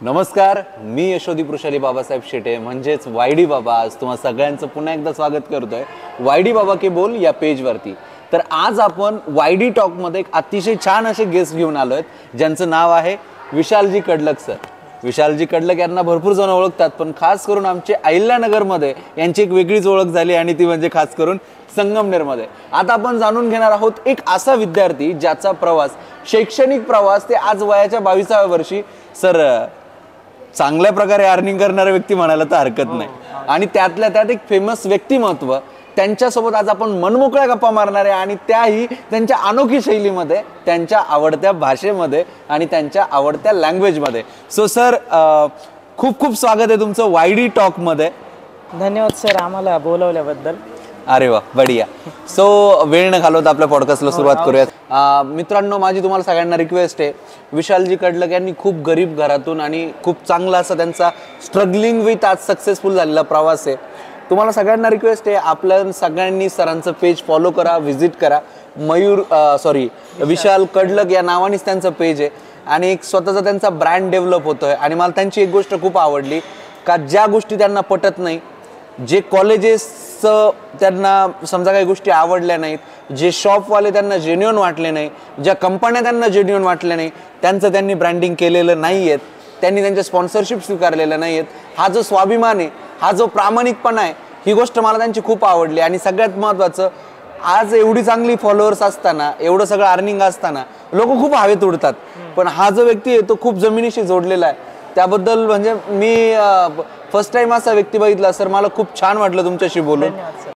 नमस्कार, मी यशोदीप ऋषाली बाबासाहेब शेटे म्हणजेच वायडी बाबा आज तुम्हा सगळ्यांचं पुन्हा एकदा स्वागत करतोय वायडी बाबा के बोल या पेजवरती। तर आज आपण वायडी टॉकमध्ये एक अतिशय छान असे गेस्ट घेऊन आलो आहेत ज्यांचं नाव आहे विशालजी कडलक सर। विशालजी कडलक यांना भरपूर जण ओळखतात, पण खास करून आमचे अहिल्यानगरमध्ये यांची एक वेगळीच ओळख झाली आणि ती म्हणजे खास करून संगमनेरमध्ये। आता आपण जाणून घेणार आहोत एक असा विद्यार्थी ज्याचा प्रवास, शैक्षणिक प्रवास ते आज वयाच्या 22व्या वर्षी सर चांगल्या प्रकारे अर्निंग करणारा व्यक्ती म्हणायला तर हरकत नाही, आणि त्यातल्या त्यात एक फेमस व्यक्तिमत्व त्यांच्यासोबत आज आपण मनमोकळ्या गप्पा मारणार आहे, आणि त्याही त्यांच्या अनोखी शैलीमध्ये, त्यांच्या आवडत्या भाषेमध्ये आणि त्यांच्या आवडत्या लँग्वेजमध्ये। सो सर खूप खूप स्वागत आहे तुमचं वायडी टॉकमध्ये। धन्यवाद सर आम्हाला बोलवल्याबद्दल। अरे वा, बढिया। सो वेळ न घालवता आपल्या पॉडकास्टला सुरुवात करूयात। मित्रांनो, माझी तुम्हाला सगळ्यांना रिक्वेस्ट आहे, विशालजी कडलक यांनी खूप गरीब घरातून आणि खूप चांगला असा त्यांचा स्ट्रगलिंग विथ आज सक्सेसफुल झालेला प्रवास आहे। तुम्हाला सगळ्यांना रिक्वेस्ट आहे, आपल्या सगळ्यांनी सरांचं पेज फॉलो करा, व्हिजिट करा। विशाल कडलक या नावानेच त्यांचं पेज आहे आणि एक स्वतःचा त्यांचा ब्रँड डेव्हलप होतोय। आणि मला त्यांची एक गोष्ट खूप आवडली का ज्या गोष्टी त्यांना पटत नाही, जे कॉलेजेसचं त्यांना समजा काही गोष्टी आवडल्या नाहीत, जे शॉपवाले त्यांना जेन्युइन वाटले नाही, ज्या कंपन्या त्यांना जेन्युइन वाटल्या नाही, त्यांचं त्यांनी ब्रँडिंग केलेलं नाही आहेत, त्यांनी त्यांचे स्पॉन्सरशिप स्वीकारलेलं नाही आहेत। हा जो स्वाभिमान आहे, हा जो प्रामाणिकपणा आहे, ही गोष्ट मला त्यांची खूप आवडली। आणि सगळ्यात महत्त्वाचं, आज एवढी चांगली फॉलोअर्स असताना, एवढं सगळं अर्निंग असताना लोक खूप हवेत उडतात, पण हा जो व्यक्ती आहे तो खूप जमिनीशी जोडलेला आहे। त्याबद्दल म्हणजे मी फर्स्ट टाइम असा व्यक्ती बघितला सर, मला खूप छान वाटलं तुमच्याशी बोलून।